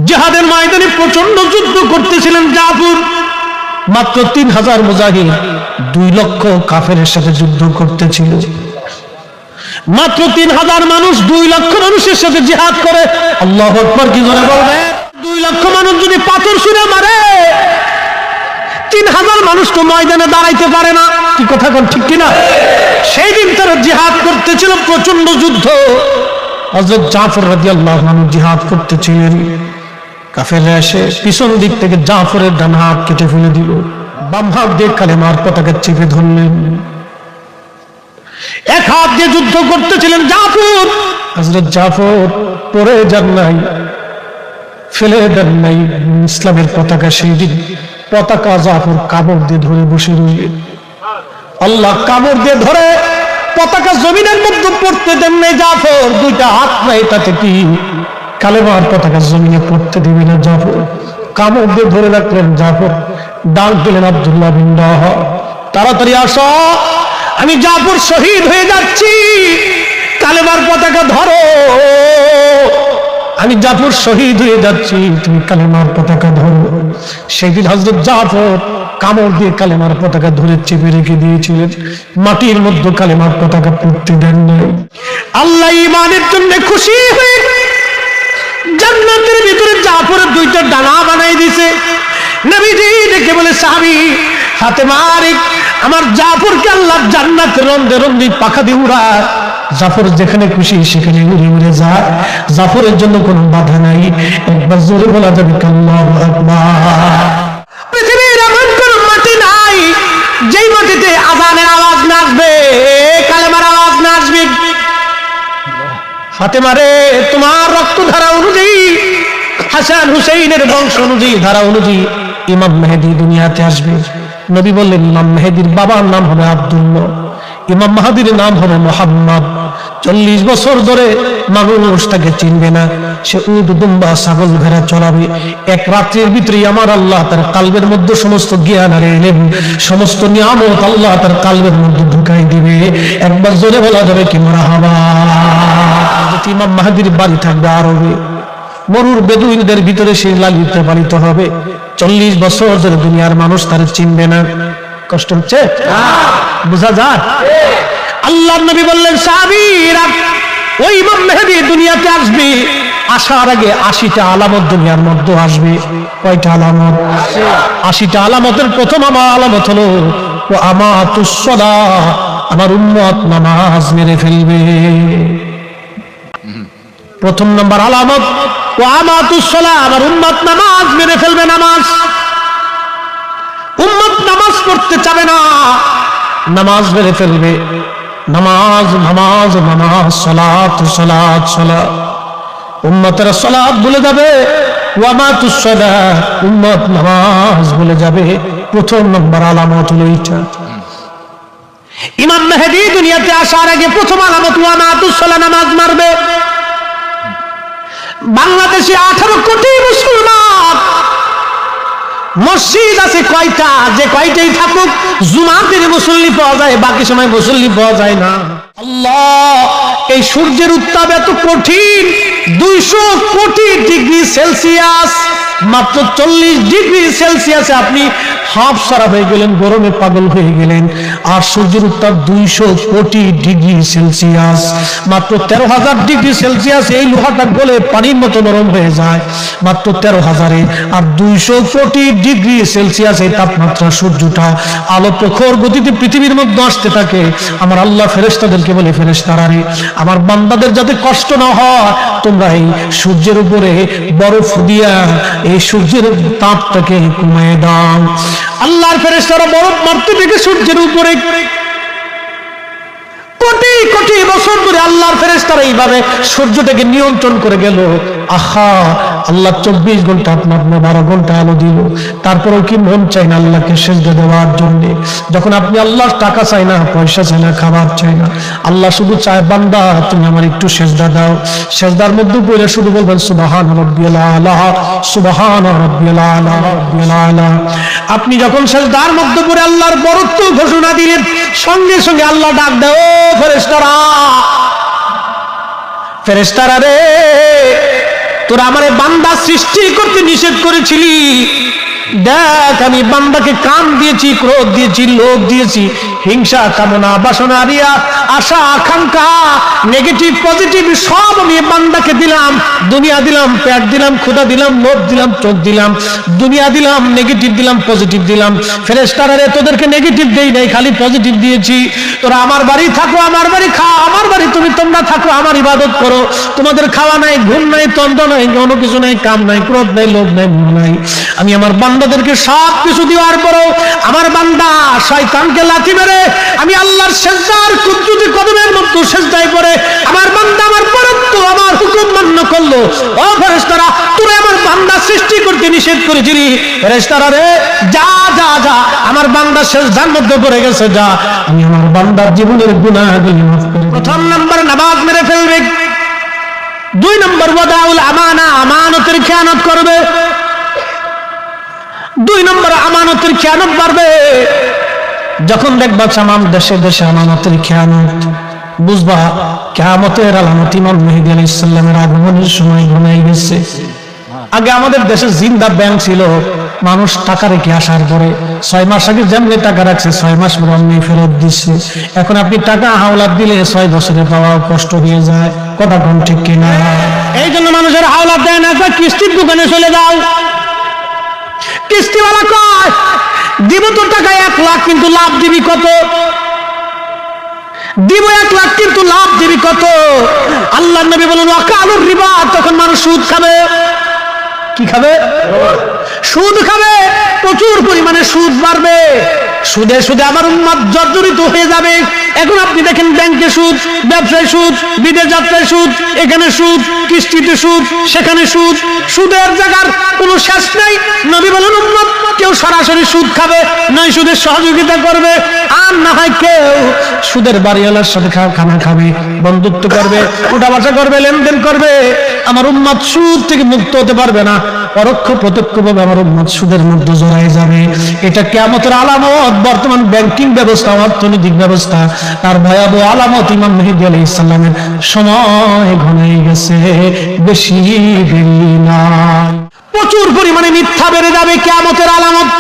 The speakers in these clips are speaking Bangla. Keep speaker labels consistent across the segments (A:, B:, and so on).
A: জিহাদের ময়দানে প্রচন্ড যুদ্ধ করতেছিলেন জাফর। মাত্র 3000 মুজাহিদ 2 লক্ষ কাফেরের সাথে যুদ্ধ করতেছিল। মাত্র 3000 মানুষ 2 লক্ষ মানুষের সাথে জিহাদ করে। আল্লাহু আকবার, কি জোরে বলবে? 2 লক্ষ মানুষ যদি পাথর ছুঁড়ে মারে, 3000 মানুষ তো ময়দানে দাঁড়াইতে পারে না। কি কথা কোন ঠিক কিনা? সেই দিন তারা জিহাদ করতেছিল, প্রচন্ড যুদ্ধ। হযরত জাফর রাদিয়াল্লাহু আনহু জিহাদ করতেছিলেন। কাফেররা এসে পিছন দিক থেকে জাফরের ডান হাত কেটে ফেলে দিল। বাম হাত দিয়ে কালেমার পতাকা চেপে ধরলেন। এক হাত দিয়ে যুদ্ধ করতেছিলেন জাফর। হযরত জাফর পরে যান নাই, ফেলে দেন নাই ইসলামের পতাকা। সেই দিন পতাকা জাফর কামড় দিয়ে ধরে বসে রইলেন। আল্লাহ কামড় দিয়ে ধরে পতাকা জমিনের মধ্যে পড়তে দেন নাই জাফর। 2টা হাত নাই, তাতে কি কালেমার পতাকা জমিনে পড়তে দিবে না জাফর। কামড় দিয়ে ধরে রাখলেন জাফর। ডাক দিলেন আব্দুল্লাহ বিন রাওয়াহা, তাড়াতাড়ি আসো, আমি জাফর শহীদ হয়ে যাচ্ছি, কালেমার পতাকা ধরো। আমি জাফর শহীদ হয়ে যাচ্ছি, তুমি কালেমার পতাকা ধরো। সেদিন হযরত জাফর কামড় দিয়ে কালেমার পতাকা ধরে চেপে রেখে দিয়েছিলেন। মাটির মধ্যে কালেমার পতাকা পড়তে দেন নাই। আল্লাহ ঈমানের জন্য খুশি হয়ে জান্নাতের ভিতরে জাফরের 2টা ডানা বানাই দিয়েছে। নবীজি দেখে বলে, সাহাবী হাতে মারিক, আমার জাফরকে আল্লাহ জান্নাতের রন্দে রন্দে পাখা দিয়ে উড়ায়। জাফর যেখানে খুশি সেখানে উড়ে উড়ে যায়। জাফরের জন্য কোনো বাধা নাই। একবার জোরে বলা যাবে আল্লাহু আকবার। পৃথিবীর এমন কোন মাটি নাই যেই মাটিতে আযানের আওয়াজ না আসবে, কালেমার আওয়াজ না আসবে। ফাতেমা রে, তোমার রক্তধারা অনুযায়ী, হাসান হুসাইনের বংশ অনুযায়ী, ধারা অনুযায়ী ইমাম মেহেদী দুনিয়াতে আসবে। নবী বললেন, ইমাম মেহেদীর বাবার নাম হবে আব্দুল্লাহ, ইমাম মাহদীর নাম হবে মুহাম্মদ। 40 বছর ধরে মানুষ তাকে চিনবে না। সে উট, দুম্বা, ছাগল, ভেড়া চড়াবে। এক রাত্রির ভিতরে আমার আল্লাহ তার কালবের মধ্যে সমস্ত জ্ঞান আর ইলম, সমস্ত নিয়ামত আল্লাহ তার কালবের মধ্যে ঢুকাই দিবে। একবার জোরে বলা যাবে কি মারহাবা। ইমাম মাহদীর বাড়ি থাকবে আরবে, মরুর বেদুইনদের ভিতরে সে লালিত পালিত হবে। 40 বছর ধরে দুনিয়ার মানুষ তার চিনবে না। কষ্ট হচ্ছে? বোঝা যায়? আল্লাহর নবী বললেন, সাহাবীরা, ওই ইমাম মেহেদী দুনিয়াতে আসবে, আসার আগে 80টা আলামত দুনিয়ার মধ্যে আসবে। কয়টা আলামত? 80টা আলামতের প্রথম আমার আলামত হলো ও আমাতুস সালাহ, আমার উম্মত নামাজ মেরে ফেলবে। প্রথম নম্বর আলামত ও আমাতুস সালাহ, আমার উম্মত নামাজ মেরে ফেলবে। নামাজ, উম্মত নামাজ পড়তে চাবে না, নামাজ মেরে ফেলবে। নামাজ নামাজ নামাজ, সালাত সালাত সালাত। উম্মতের সালাত ভুলে যাবে, ওয়া মাতুস সালাহ, উম্মত নামাজ ভুলে যাবে। প্রথম নম্বর আলামত হলো এইটা। ইমাম মেহেদী দুনিয়াতে আসার আগে প্রথম আলামত ওয়া মাতুস সালাহ, নামাজ মারবে। বাংলাদেশে 18 কোটি মুসলমান, মসজিদ আছে কয়টা? যে কয়টাই থাকুক, জুমার দিনে মুসল্লি পাওয়া যায়, বাকি সময় মুসল্লি পাওয়া যায় না। আল্লাহ, এই সূর্যের উত্তাপ এত কঠিন, 200 কোটি ডিগ্রি সেলসিয়াস। মাত্র 40 ডিগ্রি সেলসিয়াসে আপনি হাফ সারা হয়ে গেলেন, গরমে পাগল হয়ে গেলেন। আর সূর্যের উত্তাপ 200 কোটি ডিগ্রি সেলসিয়াস, মাত্র 13,000 ডিগ্রি সেলসিয়াস। এই লোহাটা গলে পানির মতো নরম হয়ে যায় মাত্র 13,000-এ। আর 200 কোটি ডিগ্রি সেলসিয়াস এই তাপমাত্রা, সূর্যটা আলো প্রখর গতিতে পৃথিবীর মধ্যে আসতে থাকে। আমার আল্লাহ ফেরেশতাদেরকে বলে, ফেরেশতারা রে, আমার বান্দাদের যাতে কষ্ট না হয়, তোমরা এই সূর্যের উপরে বরফ দিয়া এই সূর্যের তাপটাকে কমিয়ে দাও। আল্লাহর ফেরেশতারা বরফ মারতে থেকে সূর্যের উপরে কোটি কোটি বছর ধরে আল্লাহর ফেরেশতারা এইভাবে সূর্যটাকে নিয়ন্ত্রণ করে গেল। আহা, আল্লাহ 24 ঘন্টা আপনার 12 ঘন্টা আলো দিল, তারপরেও কি মন চাই না আল্লাহকে সিজদা দেওয়ার জন্য? যখন আপনি আল্লাহর টাকা চাই না, পয়সা চাই না, খাবার চাই না, আল্লাহ শুধু চায়, বান্দা তুমি আমার একটু সিজদা দাও। সিজদার মধ্যে পড়ে শুধু বলবেন সুবহান রাব্বিয়াল আলা, সুবহান রাব্বিয়াল আলা, রাব্বিয়াল আলা। আপনি যখন সিজদার মধ্যে পড়ে আল্লাহর বরত্ব ঘোষণা দিলেন, সঙ্গে সঙ্গে আল্লাহ ডাক দেয়, ও ফেরেশতারা, ফেরেশতারা রে, তোরা আমারে বান্দা সৃষ্টি করতে নিষেধ করেছিলি, দেখ আমি বান্দাকে কাম দিয়েছি, ক্রোধ দিয়েছি, লোভ দিয়েছি, হিংসা, কামনা, বাসনা, রিয়া, আশা, আকাঙ্ক্ষা, নেগেটিভ পজিটিভ সব আমি বান্দাকে দিলাম। দুনিয়া দিলাম, পেট দিলাম, ক্ষুধা দিলাম, লোভ দিলাম, চোখ দিলাম, দুনিয়া দিলাম, নেগেটিভ দিলাম, পজিটিভ দিলাম। ফেরেশতারা রে তোদেরকে নেগেটিভ দেই নাই, খালি পজিটিভ দিয়েছি। তোরা আমার বাড়ি থাকো, আমার বাড়ি খাও, আমার বাড়ি তোমরা থাকো, আমার ইবাদত করো। তোমাদের খাওয়া নাই, ঘুম নাই, তন্দ্রা নাই, কোনো কিছু নাই, কাম নাই, ক্রোধ নাই, লোভ নাই, মোহ নাই। আমি আমার বান্দাদেরকে সব কিছু দেওয়ার পরও আমার বান্দা শয়তানকে লাথি মেরে আমি আল্লাহর সিজদার কুদরতি কদমের মতো সিজদায় পড়ে আমার বান্দা আমার পরত্ব আমার হুকুম মান্য করলো। ও ফেরেশতারা, তোরা আমার বান্দা সৃষ্টি করতে নিষেধ করেছিলি, ফেরেশতারা রে যা যা যা, আমার বান্দা সিজদার মধ্যে পড়ে গেছে, যা আমি আমার বান্দার জীবনের গুনাহগুলি মাফ করে। প্রথম নাম্বার নামাজ মেরে ফেলবে, 2 নম্বর ওয়াদাউল আমানা, আমানতের খেয়ানত করবে, 2 নম্বর আমানতের খেয়ানত বাড়বে। যখন দেখবা তামাম দেশে দেশে আমানতের খেয়ানত, বুঝবা কিয়ামতের আলামত ইমাম মেহেদী আলাইহিস সালামের আগমনের সময় ঘনাই গেছে। আগে আমাদের দেশে জিন্দা ব্যাংক ছিল, মানুষ টাকা রেখে আসার পরে 6 মাস আগে যেমনি টাকা রাখছে 6 মাস পর অমনি ফেরত দিচ্ছে। এখন আপনি টাকা হাওলাত দিলে 6 বছরে পাওয়া কষ্ট হয়ে যায়। কথা কোন ঠিক কিনা? এই জন্য মানুষের হাওলাত দেয় না, কিস্তির দোকানে চলে যাও। কিস্তিওয়ালা কয় দিব তো টাকা 1 লাখ, কিন্তু লাভ দিবি কত? দিব 1 লাখ, কিন্তু লাভ দিবি কত? আল্লাহর নবী বলেন ওয়াকালুর রিবা, তখন মানুষ সুদ খাবে। কি খাবে? সুদ খাবে, প্রচুর পরিমাণে সুদ বাড়বে। সুদে সুদে আমার উম্মত জর্জরিত হয়ে যাবে। এখন আপনি দেখেন ব্যাংকে সুদ, ব্যবসায় সুদ, বিদেশ যাত্রায় সুদ, এখানে সুদ, কিস্তিতে সুদ, সেখানে সুদ, সুদের জায়গার কোনো শেষ নাই। নবী বলেন উম্মত কেউ সরাসরি সুদ খাবে, নয় সুদের সহযোগিতা করবে, আর না হয় কেউ সুদের বাড়িওয়ালার সাথে খানা খাবে, বন্ধুত্ব করবে, উঠা বসা করবে, লেনদেন করবে। আমার উম্মত সুদ থেকে মুক্ত হতে পারবে না, পরোক্ষ প্রত্যক্ষভাবে আমার উম্মত সুদের মধ্যে জড়ায় যাবে। এটা কিয়ামতের আলামত। বর্তমান ব্যাংকিং ব্যবস্থা, অর্থনৈতিক ব্যবস্থা, তার ভয়াবহ আলামত ইমাম মেহেদী আলাইহিস সালামের সময় ঘনাই গেছে, বেশি দেরি নাই। প্রচুর পরিমাণে মিথ্যা বেড়ে যাবে, কিয়ামতের আলামত।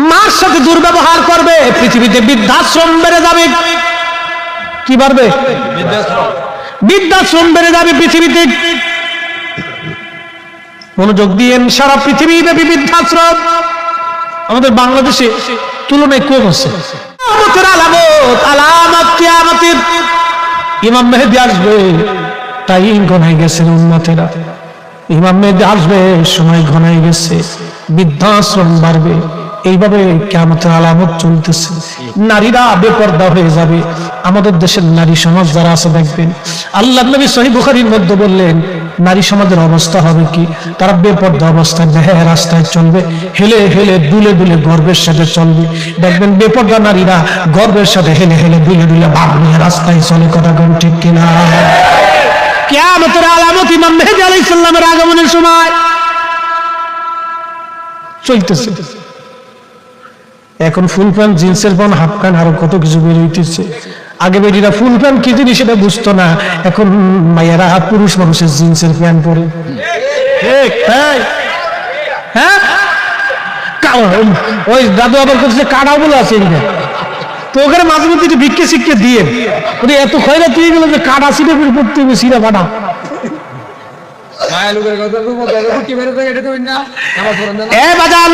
A: মার সাথে দুর্ব্যবহার করবে, পৃথিবীতে বৃদ্ধাশ্রম বেড়ে যাবে। কি বাড়বে? বৃদ্ধাশ্রম বেড়ে যাবে পৃথিবীতে। মনোযোগ দিয়েন, সারা পৃথিবী ব্যাপী বৃদ্ধাশ্রম, আমাদের বাংলাদেশে তুলনায় কম আছে। কিয়ামতের আলামত, আলামত কিয়ামতের। ইমাম মেহেদী আসবে, টাইম ঘনাই গেছে উম্মতেরা। ইমাম মেহেদী আসবে, সময় ঘনাই গেছে, বৃদ্ধাশ্রম বাড়বে। এইভাবে কিয়ামতের আলামত চলতেছে। নারীরা বেপরদা হয়ে যাবে। আমাদের দেশের নারী সমাজ যারা আছে দেখবেন, আল্লাহর নবী সহিহ বুখারীর মধ্যে বললেন নারী সমাজের অবস্থা হবে কি? তারা বেপরদা অবস্থায় দেহে রাস্তায় চলবে, হেলে হেলে দুলে দুলে গর্বের সাথে চলবে। দেখবেন বেপরদা নারীরা গর্বের সাথে হেলে হেলে দুলে দুলে ভাব নিয়ে রাস্তায় চলে। কথা কোন ঠিক কিনা? কিয়ামতের আলামত ইমাম মেহেদী আলাইহিস সালামের আগমনের সময় চলতেছে। এখন ফুল প্যান্ট, জিন্সের প্যান্ট, হাফ প্যান্ট, আরো কত কিছু বের হইতেছে। আগে বেরিয়েরা ফুল প্যান্ট কি জিনিস সেটা বুঝতো না, এখন মায়েরা পুরুষ মানুষের জিন্সের প্যান্ট পরে। হ্যাঁ, ওই দাদু আবার করছে কাটা বলে আছে, তো ওখানে মাঝে মধ্যে একটু ভিক্ষে শিক্ষে দিয়ে এত খয়রা তুই গেল যে কাটা সিটে পড়তে হবে, সিরা ফাটা।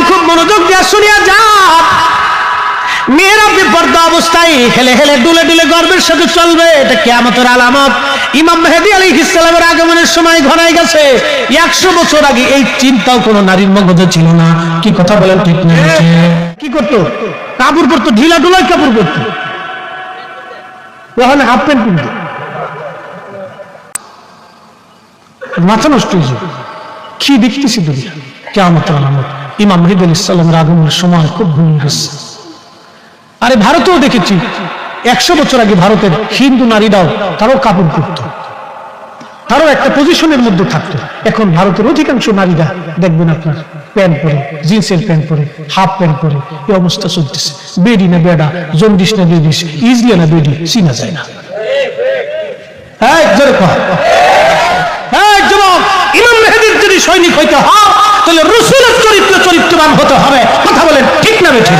A: খুব মনোযোগ দিয়ে শুনিয়া যা। মেয়েরা বেপরদা অবস্থায় হেলে হেলে দুলে দুলে গর্বের সাথে চলবে, এটা কিয়ামতের আলামত। ইমাম মেহেদী আলাইহিস সালামের আগমনের সময় ঘনাই গেছে। 100 বছর আগে এই চিন্তাও কোন নারীর মগজে ছিল না। কি কথা বলেন ঠিক না? কি করতো? কাপড় পরতো, ঢিলা ঢুলাই কাপড় পরতো, ওখানে হাফ প্যান্ট কিনতো। মাথা নষ্ট হয়েছে। কি দেখতেছি দুনিয়া? কিয়ামতের আলামত। ইমাম মেহেদী আলাইহিস সালামের আগমনের সময় খুব ঘনিয়ে গেছে। আরে ভারতেও দেখেছি 100 বছর আগে ভারতের হিন্দু নারীরাও তারাও কাপড় পরত, তারাও একটা পজিশনের মধ্যে থাকতো। এখন ভারতের অধিকাংশ নারীরা দেখবেন আপনার প্যান্ট পরে, জিন্সের প্যান্ট পরে, হাফ প্যান্ট পরে, এই অবস্থা চলতেছে। বেডি না বেডা, জন্ডিস না বেডিস, ইজলিয়া না বেডি, চিনা যায় না। কর। এই যুবক, ইমাম মেহেদীর যদি সৈনিক হইতে হয় তাহলে রাসূলের চরিত্রবান হতে হবে। কথা বলেন ঠিক না বেঠিক?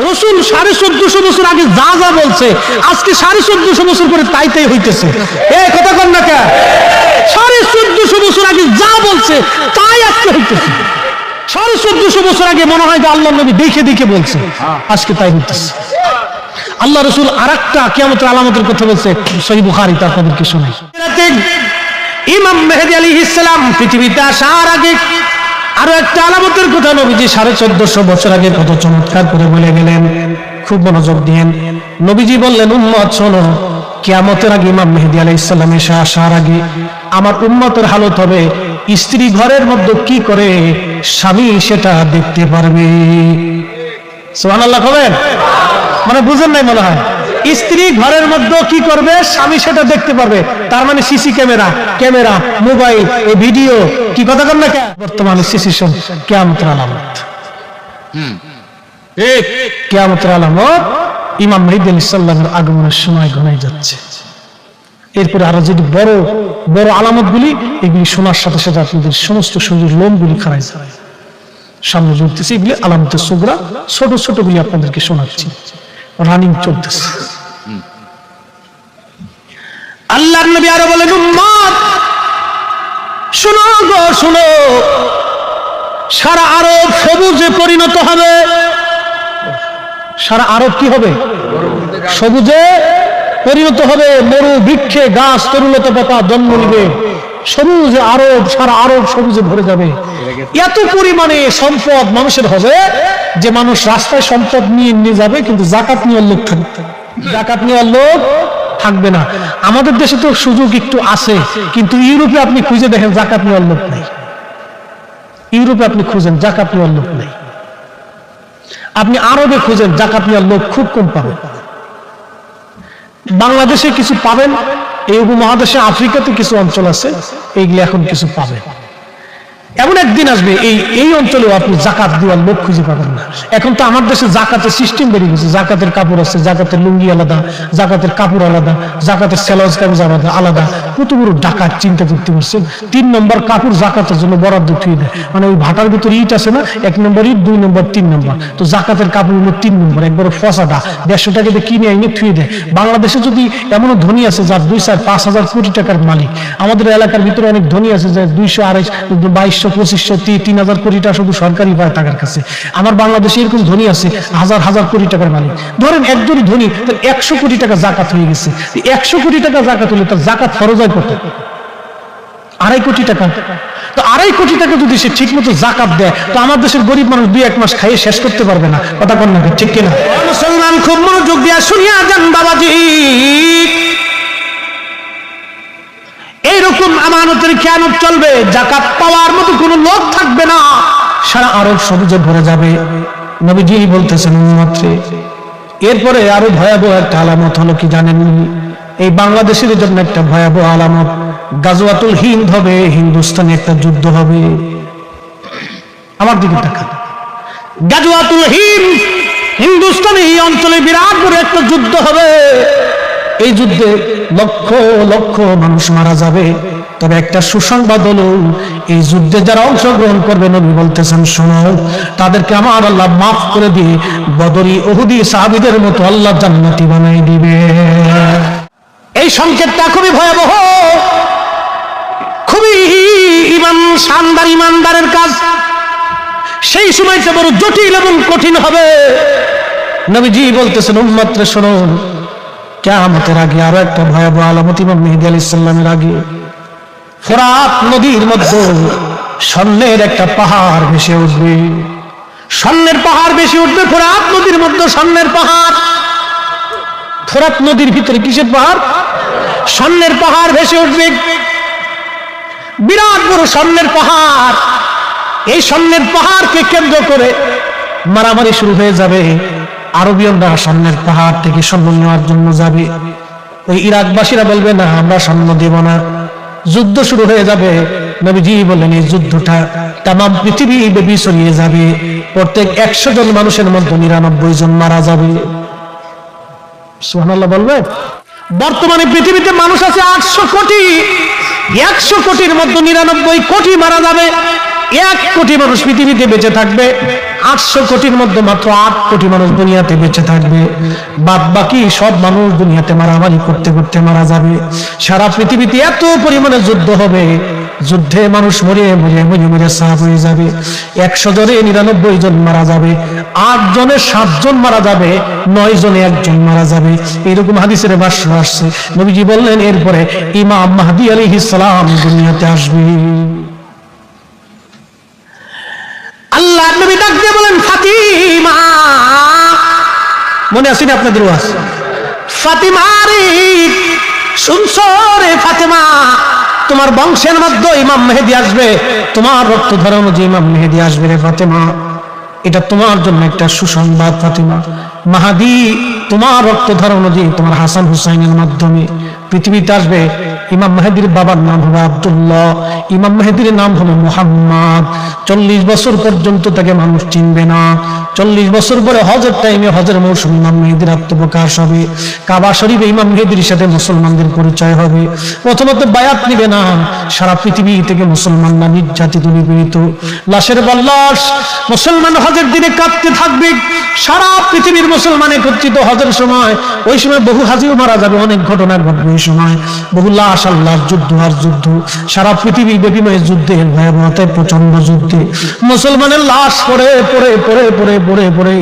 A: রাসূল 1450 বছর আগে যা যা বলছে আজকে 1450 বছর পরে তাই হইতেছে। এই কথা কন না কেন? 1450 বছর আগে যা বলছে তাই আজকে হইতেছে। 1450 বছর আগে মনে হয় যে আল্লাহর নবী দেখে দেখে বলছে, আজকে তাই হইতেছে। আল্লাহ রাসূল আরেকটা কিয়ামতের আলামতের কথা বলছে, সহিহ বুখারীতে আপনাদেরকে শোনাই। ইমাম মেহেদী আলাইহিস সালাম পৃথিবীতে আসার আগে আরো একটা আলামতের কথা নবীজি 1450 বছর আগে কত চমৎকার করে বলে গেলেন। খুব মনোযোগ দিয়েন। নবীজি বললেন, উম্মত শোনো, কিয়ামতের আগে ইমাম মেহেদী আলাইহিস সালাম এসে আসার আগে আমার উম্মতের হালত হবে, স্ত্রী ঘরের মধ্যে কি করে স্বামী সেটা দেখতে পারবে। সুবহানাল্লাহ কবেন? মানে বুঝেন নাই মনে হয়। স্ত্রী ঘরের মধ্যে কি করবে স্বামী সেটা দেখতে পারবে। তার মানে সিসি ক্যামেরা, মোবাইল, এই ভিডিও, কি কথা কন না কেন? বর্তমানে সিসিশন কিয়ামতের আলামত। ঠিক কিয়ামতের আলামত ইমাম মেহেদী আলাইহিস সালামের আগমনের সময় ঘনাই যাচ্ছে। এরপরে আরো যদি বড় বড় আলামতগুলি, এগুলি শোনার সাথে সাথে আপনাদের সমস্ত শরীরের লোমগুলি খাড়ায় যায়, সামনে জ্বলতেছে। এগুলি আলামতের সুগরা, ছোট ছোট গুলি আপনাদেরকে শোনাচ্ছি, রানিং চলতেছে। আল্লাহর নবী আরো বলেন, উম্মত শুনো গো শুনো, সারা আরব সবুজে পরিণত হবে। সারা আরব কি হবে? সবুজে পরিণত হবে। মরু বৃক্ষে গাছ তরুলতা পাতা জন্ম নিবে। সবুজে আরব, সারা আরব সবুজে ভরে যাবে। এত পরিমাণে সম্পদ মানুষের হবে যে মানুষ রাস্তায় সম্পদ নিয়ে যাবে, কিন্তু জাকাত নেওয়ার লোক থাকবে, জাকাত নেওয়ার লোক থাকবে না। আমাদের দেশে তো সুযোগ একটু আছে, কিন্তু ইউরোপে আপনি খুঁজে দেখেন জাকাত নেওয়ার লোক নেই। ইউরোপে আপনি খুঁজেন জাকাত নেওয়ার লোক নেই। আপনি আরবে খুঁজেন জাকাত নেওয়ার লোক খুব কম পাবেন। বাংলাদেশে কিছু পাবেন, এই উপমহাদেশে আফ্রিকাতে কিছু অঞ্চল আছে, এইগুলি এখন কিছু পাবেন। এমন একদিন আসবে এই অঞ্চলেও আপনি জাকাত দেওয়ার লোক খুঁজে পাবেন না। এখন তো আমার দেশে জাকাতের সিস্টেম বেরিয়ে গেছে। জাকাতের কাপড় আছে, জাকাতের লুঙ্গি আলাদা, জাকাতের কাপড় আলাদা, জাকাতের সেলাউজ কামিজ আলাদা। কত বড় ডাকাত চিন্তা করতে পারছেন। 3 নম্বর কাপড় জাকাতের জন্য বরাদ্দ থুয়ে দেয়। মানে ওই ভাটার ভিতরে ইট আছে না, 1 নম্বর ইট, 2 নম্বর, 3 নম্বর, তো জাকাতের কাপড় হলো 3 নম্বর, একবার ফসাটা 150 টাকা দিয়ে কিনে এনে থুয়ে দেয়। বাংলাদেশে যদি এমনও ধনী আছে যার 2, 4, 5 হাজার কোটি টাকার মালিক। আমাদের এলাকার ভিতরে অনেক ধনী আছে যার 200, 250, 2200, 2500, 3000 কোটি টাকা শুধু সরকারি পায় টাকার কাছে। আমার বাংলাদেশে এরকম ধনী আছে হাজার হাজার কোটি টাকার মালিক। ধরেন একজনই ধনী, তার 100 কোটি টাকা জাকাত হয়ে গেছে। 100 কোটি টাকা জাকাত হলে তার জাকাত ফরজ হয় কত? 2.5 কোটি টাকা। তো 2.5 কোটি টাকা যদি সে ঠিক মতো জাকাত দেয়, তো আমার দেশের গরিব মানুষ 2-1 মাস খাইয়ে শেষ করতে পারবে না। কথা কন না ঠিক কিনা? মুসলমান খুব মনোযোগ দিয়া শুনিয়া যান বাবাজি। এইরকম আমানতের খেয়ানত চলবে, জাকাত পাওয়ার মতো কোনো লোক থাকবে না, সারা আরব সবুজে ভরে যাবে। নবীজি বলতেছেন, উম্মতরে এরপরে আরো ভয়াবহ একটা আলামত হলো কি জানেন? এই বাংলাদেশের জন্য একটা ভয়াবহ আলামত, গাজওয়াতুল হিন্দ হবে। হিন্দুস্তানে একটা যুদ্ধ হবে। আমার দিকে তাকান। গাজওয়াতুল হিন্দ, হিন্দুস্তানে এই অঞ্চলে বিরাট বড় একটা যুদ্ধ হবে। এই যুদ্ধে লক্ষ লক্ষ মানুষ মারা যাবে। তবে একটা সুসংবাদ হলো, এই যুদ্ধে যারা অংশগ্রহণ করবে, নবী বলতেছেন শোনো, তাদেরকে আমার আল্লাহ মাফ করে দিয়ে বদরি উহুদি সাহাবীদের মতো আল্লাহ জান্নাতি বানাই দিবে। এই সংকেতটা খুবই ভয়াবহ, খুবই শানদার ইমানদারের কাজ। সেই সময়টা বড় জটিল এবং কঠিন হবে। নবীজি বলতেছেন, উম্মতরে শোনো, কিয়ামতের আগে আরো একটা ভয়াবহ আলামত ইমাম মেহেদী আলাইহিস সালামের আগে। ফোরাত নদীর মধ্যে স্বর্ণের একটা পাহাড় ভেসে উঠবে। স্বর্ণের পাহাড় ভেসে উঠবে ফোরাত নদীর মধ্যে, স্বর্ণের পাহাড়। ফোরাত নদীর ভিতরে কিসের পাহাড়? স্বর্ণের পাহাড় ভেসে উঠবে। বিরাট বড় স্বর্ণের পাহাড়। এই স্বর্ণের পাহাড়কে কেন্দ্র করে মারামারি শুরু হয়ে যাবে। আরবীয়রা স্বর্ণের পাহাড় থেকে স্বর্ণ নেওয়ার জন্য যাবে। ওই ইরাকবাসীরা বলবে না, আমরা স্বর্ণ দেব না। যুদ্ধ শুরু হয়ে যাবে। নবীজি বললেন, এই যুদ্ধটা তামাম পৃথিবী ব্যাপী ছড়িয়ে যাবে। প্রত্যেক 100 জন মানুষের মধ্যে 99 জন মারা যাবে। সুবহানাল্লাহ বলবে। বর্তমানে পৃথিবীতে মানুষ আছে 800 কোটি। 100 কোটির মধ্যে 99 কোটি মারা যাবে। 1 কোটি মানুষ পৃথিবীতে বেঁচে থাকবে। 800 কোটির মধ্যে মাত্র 8 কোটি মানুষ দুনিয়াতে বেঁচে থাকবে। বাদ বাকি সব মানুষ দুনিয়াতে মারামারি করতে করতে মারা যাবে। সারা পৃথিবীতে এত পরিমাণে যুদ্ধ হবে, যুদ্ধে মানুষ মরে মরে মরে মরে সাফ হয়ে যাবে। 100 জনে 99 জন মারা যাবে, 8 জনে 7 জন মারা যাবে, 9 জনে 1 জন মারা যাবে। এরকম হাদিসের ভাষ্য আসছে। নবীজি বললেন এরপরে ইমাম মাহদী আলাইহিস সালাম দুনিয়াতে আসবে। আল্লাহ নবী ডাক দিয়ে বলেন ফাতিমা, মনে আছে না আপনাদের ওয়াজ? ফাতিমা রে শুনছো রে ফাতিমা, তোমার বংশের মধ্যে ইমাম মেহেদী আসবে, তোমার রক্ত ধারা অনুযায়ী ইমাম মেহেদী আসবে রে ফাতিমা। এটা তোমার জন্য একটা সুসংবাদ ফাতিমা। মাহদী তোমার রক্ত ধারা অনুযায়ী তোমার হাসান হুসাইনের মাধ্যমে পৃথিবীতে আসবে। ইমাম মেহেদীর বাবার নাম হবে আব্দুল্লাহ, ইমাম মেহেদীর নাম হবে মুহাম্মদ। 40 বছর পর্যন্ত তাকে মানুষ চিনবে না। 40 বছর পরে হজের টাইমে, হজের মৌসুমে ইমাম মেহেদীর আত্মপ্রকাশ হবে। কাবা শরীফে ইমাম মেহেদীর সাথে মুসলমানদের পরিচয় হবে। প্রথমত বায়াত নিবে না। সারা পৃথিবী থেকে মুসলমানরা নির্যাতিত নিপীড়িত, লাশের পর লাশ মুসলমান হজের দিনে কাঁদতে থাকবে। সারা পৃথিবীর মুসলমান একত্রিত হজের সময়, ওই সময় বহু হাজিও মারা যাবে, অনেক ঘটনা ঘটবে। ওই সময় বহু লাশ আল্লাহ, যুদ্ধ আর যুদ্ধ, সারা পৃথিবী ব্যাপীময় যুদ্ধের ভয়াবহতায়, প্রচন্ড যুদ্ধে মুসলমানের লাশ পড়ে পড়ে পড়ে পড়ে পড়ে পড়ে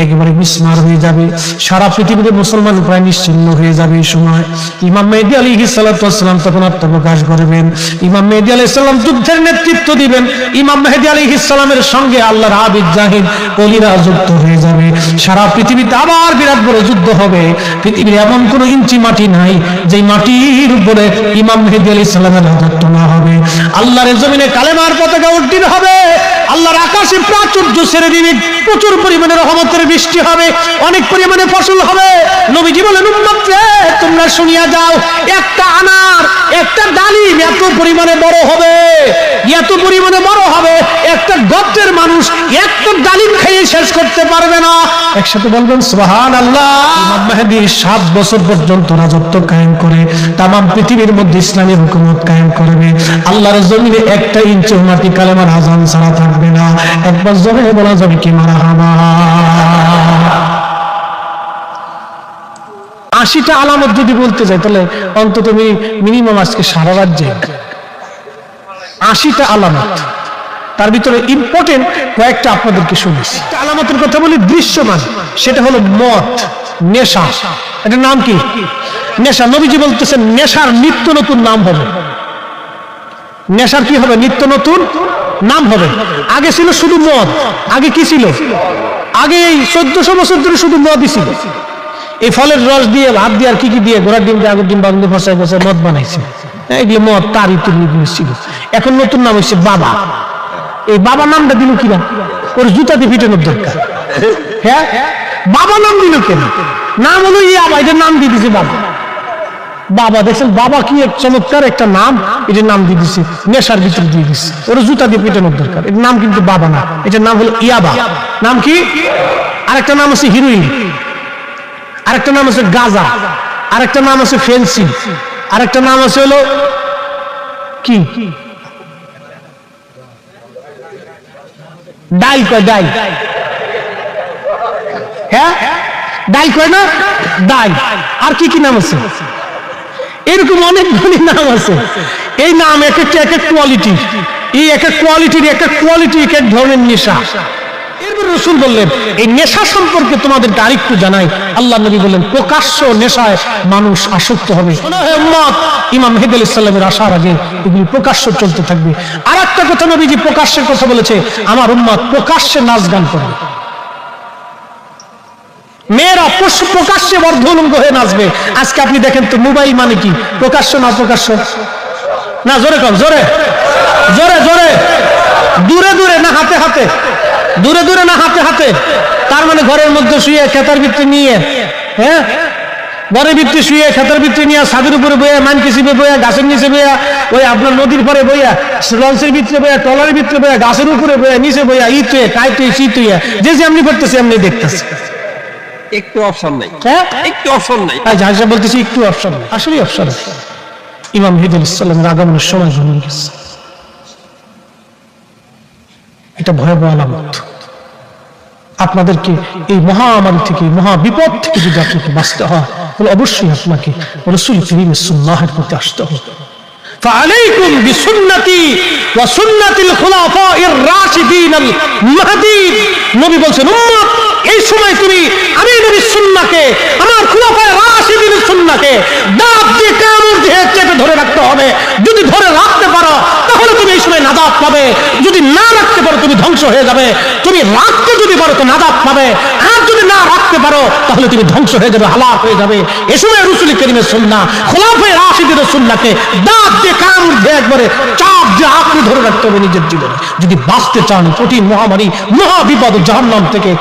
A: একেবারে বিস্মার হয়ে যাবে। সারা পৃথিবীতে মুসলমান প্রায় নিশ্চিহ্ন হয়ে যাবে। এই সময় ইমাম মেহেদী আলাইহিস সালাতু ওয়াস সালাম তখন আত্মপ্রকাশ করবেন। ইমাম মেহেদী আলাইহিস সালাম যুদ্ধের নেতৃত্ব দিবেন। ইমাম মেহেদী আলাইহিস সালামের সঙ্গে আল্লাহর আবিদ জাহিদ ওলিরা যুক্ত হয়ে যাবে। সারা পৃথিবীতে আবার বিরাট বড় যুদ্ধ হবে। পৃথিবীর এমন কোন ইঞ্চি মাটি নাই যে মাটির উপরে ইমাম মেহেদী আলাইহিস সালামের রাজত্ব না হবে। আল্লাহর জমিনে কালেমার পতাকা উড্ডীন হবে। আল্লাহর আকাশে প্রাচুর্য ছেড়ে দিবে, প্রচুর পরিমাণে রহমতের বৃষ্টি হবে, অনেক পরিমাণে ফসল হবে। নবীজি বলেন উম্মত রে তোমরা শুনিয়া যাও, একটা আনার, একটা ডালিম এত পরিমাণে বড় হবে, এত পরিমাণে বড় হবে, একটা গর্তের মানুষ একটা ডালিম খেয়ে শেষ করতে পারবে না। একসাথে বলবেন সুবহানাল্লাহ। ইমাম মেহেদী 7 বছর পর্যন্ত রাজত্ব কায়েম করে তামাম পৃথিবীর মধ্যে ইসলামী হুকুমত কায়েম করবে। আল্লাহর জমিনে একটা ইঞ্চি মাটি কালেমার আযান ছাড়া থাকবে না। একবার জোরে বলা যাবে কি মারহাবা। 80টা আলামত যদি বলতে যাই তাহলে অন্তত মিনিমাম আজকে সারা রাত যাই। 80টা আলামত, তার ভিতরে ইম্পর্টেন্ট কয়েকটা আপনাদেরকে শুনেছি। একটা আলামতের কথা বলি দৃশ্যমান, সেটা হলো মদ, নেশা। এটার নাম কি? নেশা। নবীজি বলতেছেন নেশার নিত্য নতুন নাম হবে। নেশার কি হবে? নিত্য নতুন নাম হবে। আগে ছিল শুধু মদ। আগে কি ছিল? আগে এই 1400 বছর ধরে শুধু মদই ছিল। এই ফলের রস দিয়ে, ভাত দিয়ে, আর কি কি দিয়ে, ঘোড়ার ডিম দিয়ে, আগের ডিম বাংলা ফসায় ফসায় মদ বানাইছে। এগুলো মদ, তার ইত্যাদি ছিল। এখন নতুন নাম হচ্ছে বাবা। এই বাবা নামটা দিল কিনা? ওর জুতা দিয়ে পিটানোর দরকার। হ্যাঁ, বাবা নাম দিল কেন? নাম হলো ইয়াবা, এটার নাম দিয়ে দিছে বাবা। বাবা দেখছেন, বাবা কি এক চমৎকার একটা নাম, এটার নাম দিয়ে দিচ্ছে, নেশার ভিতরে দিয়ে দিচ্ছে। ওর জুতা দিয়ে পিটানোর দরকার। এর নাম কিন্তু বাবা না, এটার নাম হলো ইয়াবা। নাম কি? আরেকটা নাম হচ্ছে হিরোইন, আরেকটা নাম আছে গাঁজা, আরেকটা নাম আছে ফেন্সিং, আরেকটা নাম আছে হলো কি ডাইল কয়, ডাইল। হ্যাঁ, ডাইল কয় না, ডাইল। আর কি কি নাম আছে? এরকম অনেকগুলি নাম আছে। এই নাম এক একটা এক এক কোয়ালিটি, এই এক এক কোয়ালিটির এক এক কোয়ালিটি, এক এক ধরনের নেশা। এরপর রাসূল বললেন এই নেশা সম্পর্কে তোমাদেরকে আরেকটু জানাই। আল্লাহ নবী বললেন প্রকাশ্য নেশায় মানুষ আসক্ত হবে। উম্মত ইমাম মেহেদী আলাইহিস সালামের আসার আগে এগুলি প্রকাশ্য চলতে থাকবে। আর একটা কথা নবীজি প্রকাশ্যের কথা বলেছে, আমার উম্মত প্রকাশ্যে নাচ গান করবে। মেয়েরা প্রকাশ্যে অর্ধউলঙ্গ হয়ে নাচবে। আজকে আপনি দেখেন তো মোবাইল মানে কি? প্রকাশ্য না প্রকাশ্য? না, জোরে কম, জোরে জোরে জোরে। দূরে দূরে না হাতে হাতে? দূরে দূরে না হাতে হাতে? তার মানে ঘরের মধ্যে শুয়ে খেতার ভিতরে নিয়ে, হ্যাঁ, ঘরের ভিতরে শুয়ে খেতার ভিতরে নিয়ে, ছাদের উপরে বইয়া, মানকি চিপে বইয়া, গাছের নিচে বইয়া, ওই আপনার নদীর পরে বইয়া, লঞ্চের ভিতরে বইয়া, ট্রলারের ভিতরে বইয়া, গাছের উপরে বইয়া, নিচে বইয়া, ইতুয়ে কাইতুয়ে চিতুয়ে, যে যেমনি করতেছে এমনি দেখতেছে।
B: একটু অপশন নাই,
A: হ্যাঁ
B: একটু অপশন নাই।
A: যা বলতেছি একটু অপশন নেই, আসলে অপশন আছে। ইমাম মেহেদী আলাইহিস সালামের আগমনের সময় হয়ে গেছে। এটা ভয়াবহ আলামত। আপনাদেরকে এই মহামারী থেকে, মহা বিপদ থেকে যদি আপনাকে বাঁচতে হয় তাহলে অবশ্যই আপনাকে রাসূল কারীমের সুন্নাহের প্রতি আসতে হবে। ফাআলাইকুম বিসুন্নতি ওয়া সুন্নাতিল খুলাফাইর রাশিদিনাল মাহদীন। নবী বলেন উম্মত, এই সময় তুমি আমি নবীর সুন্নাহকে, আমার খুলাফায়ে রাশিদিনের সুন্নাহকে দাঁত দিয়ে কামড় দিয়ে চেপে ধরে রাখতে হবে। যদি ধরে রাখতে পারো তাহলে তুমি এই সময় নাজাত পাবে, যদি না রাখতে পারো তুমি ধ্বংস হয়ে যাবে। তুমি রাখতে যদি পারো তো নাজাত পাবে, আর যদি না রাখতে পারো তাহলে তুমি ধ্বংস হয়ে যাবে, হালাক হয়ে যাবে। এই সময় রাসূল কারীমের সুন্নাহ, খুলাফায়ে রাশিদিনের সুন্নাহকে দাঁত দিয়ে কামড় দিয়ে একবারে চাপ দিয়ে আঁকড়ে ধরে রাখতে হবে নিজের জীবনে, যদি বাঁচতে চান কঠিন মহামারী, মহা বিপদ জাহান্নাম থেকে।